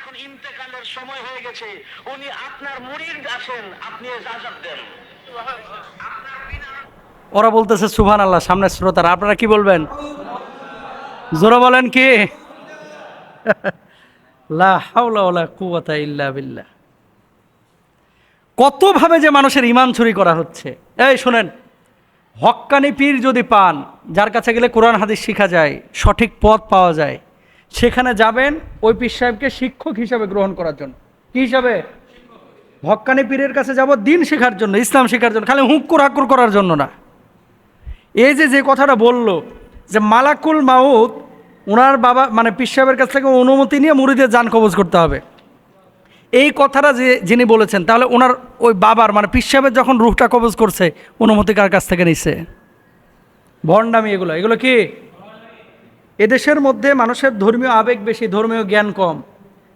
এখন ইন্তেকালের সময় হয়ে গেছে, উনি আপনার মুরিদ আছেন, আপনি ইজাজত দেন। ওরা বলতেছে সুবহানাল্লাহ, সামনে শ্রোতারা, আপনারা কি বলবেন? জোরে বলেন কি? লা হাওলা ওয়ালা কুওয়াতা ইল্লা বিল্লাহ। কতভাবে যে মানুষের ঈমান চুরি করা হচ্ছে। এই শুনেন, হক্কানি পীর যদি পান, যার কাছে গেলে কোরআন হাদিস শেখা যায়, সঠিক পথ পাওয়া যায়, সেখানে যাবেন ওই পীর সাহেবকে শিক্ষক হিসাবে গ্রহণ করার জন্য। কি হিসাবে? হক্কানি পীরের কাছে যাব দিন শেখার জন্য, ইসলাম শেখার জন্য, খালি হুক্কুর হাক্কুর করার জন্য না। এই যে কথাটা বললো যে মালাকুল মাউত ওনার বাবা মানে পীর সাহেবের কাছ থেকে অনুমতি নিয়ে মুরিদের জান কবজ করতে হবে, এই কথাটা যে যিনি বলেছেন, তাহলে ওনার ওই বাবার মানে পীর সাহেবের যখন রুহটা কবজ করছে, অনুমতি কার কাছ থেকে নিছে? ভণ্ডামি এগুলো। এগুলো কি? এদেশের মধ্যে মানুষের ধর্মীয় আবেগ বেশি, ধর্মীয় জ্ঞান কম,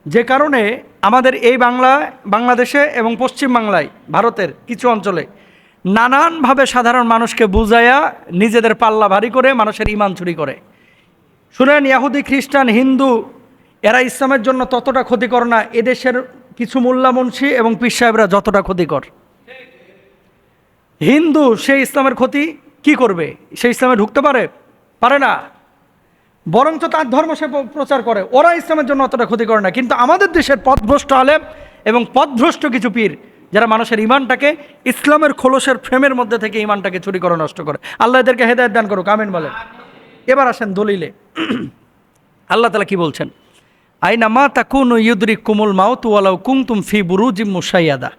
যে কারণে আমাদের এই বাংলাদেশে এবং পশ্চিম বাংলায়, ভারতের কিছু অঞ্চলে নানানভাবে সাধারণ মানুষকে বুঝাইয়া নিজেদের পাল্লা ভারী করে মানুষের ঈমান চুরি করে। শুনেন, ইহুদি, খ্রিস্টান, হিন্দু এরা ইসলামের জন্য ততটা ক্ষতিকর না এদেশের কিছু মোল্লা মুন্সি এবং পীর সাহেবরা যতটা ক্ষতিকর। হিন্দু সেই ইসলামের ক্ষতি কি করবে? সে ইসলামে ঢুকতে পারে না, বরঞ্চ তার ধর্ম সে প্রচার করে। ওরা ইসলামের জন্য অতটা ক্ষতি করে না। কিন্তু আমাদের দেশের পথভ্রষ্ট আলেম এবং পথভ্রষ্ট কিছু পীর, যারা মানুষের ঈমানটাকে ইসলামের খোলসের ফ্রেমের মধ্যে থেকে ঈমানটাকে চুরি করে নষ্ট করে। আল্লাহ এদেরকে হেদায়েত দান করুক, আমিন বলেন। এবার আসেন দলিলে। আল্লাহ তাআলা কি বলছেন? আইনা মা তাকুনু ইউদরিকুমুল মাউত ওয়ালাউ কুনতুম ফি বুরুজিম মুশাইয়াদা।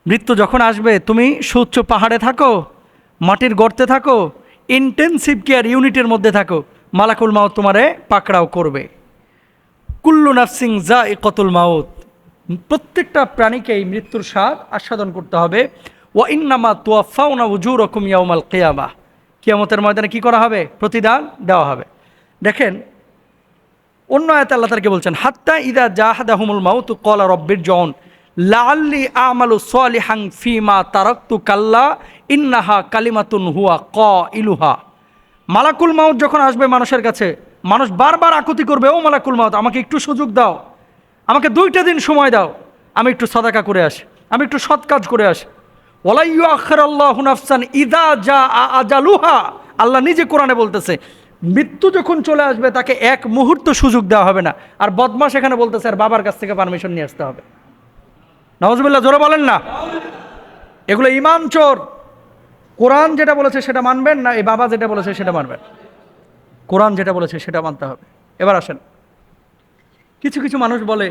মৃত্যু যখন আসবে, তুমি সুউচ্চ পাহাড়ে থাকো, মাটির গর্তে থাকো, ইন্টেনসিভ কেয়ার ইউনিটের মধ্যে থাকো, মালাকুল মাউত তোমারে পাকড়াও করবে। কুল্লু নাফসিং যায়িকাতুল মাউত, প্রত্যেকটা প্রাণীকেই মৃত্যুর স্বাদ আস্বাদন করতে হবে। ওয়া ইন্নামা তুওয়াফাউনা উজুরাকুম ইয়াউমাল কিয়ামাহ, কিয়ামতের ময়দানে কি করা হবে? প্রতিদান দেওয়া হবে। দেখেন, অন্য আয়াতে আল্লাহ তাআলা বলছেন, হাত্তা ইদা জাহাদাহুমুল মাউত ক্বালা রাব্বিরজিউন লাআল্লি আমালু সালিহান ফিমা তারাকতু কাল্লা ইন্নাহা কালিমাতুন হুয়া কাইলুহা। মালাকুল মাউত যখন আসবে মানুষের কাছে, মানুষ বারবার আকুতি করবে, ও মালাকুল মাউত, আমাকে একটু সুযোগ দাও, আমাকে 2টা দিন সময় দাও, আমি একটু সাদাকা করে আসি, আমি একটু সৎ কাজ করে আসি। ওয়ালা ইউআখিরুল্লাহু নাফসান ইযা জাআ আজালুহা, আল্লাহ নিজে কোরআনে বলতেছে, মৃত্যু যখন চলে আসবে তাকে এক মুহূর্ত সুযোগ দেওয়া হবে না। আর বদমাশ এখানে বলতেছে আর বাবার কাছ থেকে পারমিশন নিয়ে আসতে হবে। নাউজুবিল্লাহ, জোরে বলেন না। এগুলো ঈমান চোর। কোরআন যেটা বলেছে সেটা মানবেন না, এই বাবা যেটা বলেছে সেটা মানবেন। কোরআন যেটা বলেছে সেটা মানতে হবে। এবার আসেন, কিছু কিছু মানুষ বলে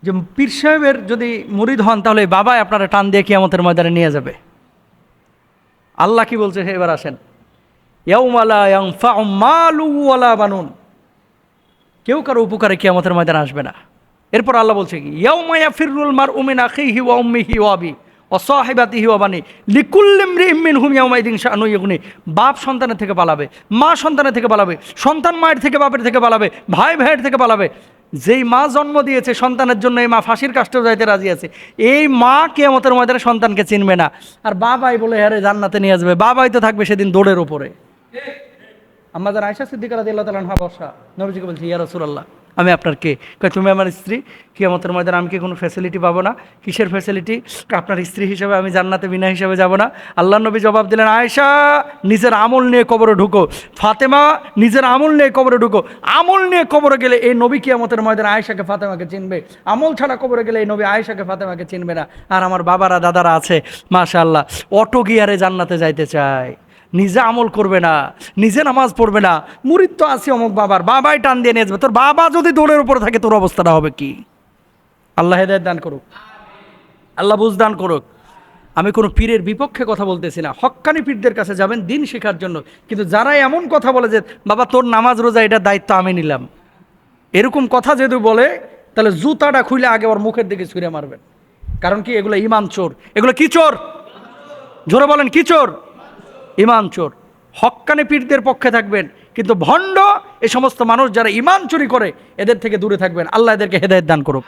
যে পীর সাহেবের যদি মুরিদ হন তাহলে বাবাই আপনারা টান দিয়ে কিয়ামতের ময়দানে নিয়ে যাবে। আল্লাহ কি বলছে? এবার আসেন, ইয়াউমা লা ইয়ানফাউ মালু ওয়ালা বানুন, কেউ কারো উপকারে কিয়ামতের ময়দানে আসবে না। এরপর আল্লাহ বলছে কি, ইয়াউমা ইয়াফিরুল মারউ মিন আখিহি ওয়া উম্মিহি ওয়া আবি ওয়া সাহিবাতিহি ওয়া বানি লিকুল্লি ইমরিইম মিনহুম ইয়াউমাইদিন শাআনু ইগনি। বাপ সন্তানের থেকে পালাবে, মা সন্তানের থেকে পালাবে, সন্তান মায়ের থেকে বাপের থেকে পালাবে, ভাই ভাইয়ের থেকে পালাবে। যেই মা জন্ম দিয়েছে সন্তানের জন্য, এই মা ফাঁসির কাষ্ঠেও যাইতে রাজি আছে, এই মা কিয়ামতের ময়দানে সন্তানকে চিনবে না। আর বাবাই বলে হ্যাঁ রে জান্নাতে নিয়ে আসবে, বাবাই তো থাকবে সেদিন দৌড়ের উপরে। আমাদের আয়েশা সিদ্দিকা রাদিয়াল্লাহু তাআলা আনহা বর্ষা নবীজিকে বলছি, ইয়া রাসূলুল্লাহ, আমি আপনার কে? কয়, তুমি আমার স্ত্রী, কিয়ামতের ময়দানে আমি কি কোনো ফ্যাসিলিটি পাবো না? কিসের ফ্যাসিলিটি? আপনার স্ত্রী হিসেবে আমি জান্নাতে বিনা হিসেবে যাব না? আল্লাহ নবী জবাব দিলেন, আয়েশা নিজের আমল নিয়ে কবরে ঢুকো, ফাতেমা নিজের আমল নিয়ে কবরে ঢুকো। আমল নিয়ে কবরে গেলে এই নবী কিয়ামতের ময়দানে আয়েশাকে ফাতেমাকে চিনবে, আমল ছাড়া কবরে গেলে এই নবী আয়েশাকে ফাতেমাকে চিনবে না। আর আমার বাবারা দাদারা আছে মাশাআল্লাহ, অটো গিয়ারে জান্নাতে যাইতে চায়, নিজে আমল করবে না, নিজে নামাজ পড়বে না, মুরিদ তো আছে অমুক বাবার, বাবাই টান দিয়ে নিয়ে যাবে। তোর বাবা যদি দৌড়ের উপরে থাকে তোর অবস্থাটা হবে কি? আল্লাহ হেদায়েত দান করুক, আল্লাহ বুঝ দান করুক। আমি কোনো পীরের বিপক্ষে কথা বলতেছি না, হক্কানি পীরদের কাছে যাবেন দিন শেখার জন্য। কিন্তু যারা এমন কথা বলে যে বাবা তোর নামাজ রোজা এটার দায়িত্ব আমি নিলাম, এরকম কথা যদি বলে তাহলে জুতাটা খুলে আগে ওর মুখের দিকে ছুঁড়ে মারবেন। কারণ কি? এগুলো ঈমান চোর। এগুলো কি চোর? জোরে বলেন, কি চোর? ঈমান চোর। হক্কানি পীরদের পক্ষে থাকবেন, কিন্তু ভণ্ড এ সমস্ত মানুষ যারা ঈমান চুরি করে এদের থেকে দূরে থাকবেন। আল্লাহ এদেরকে হেদায়েত দান করুক।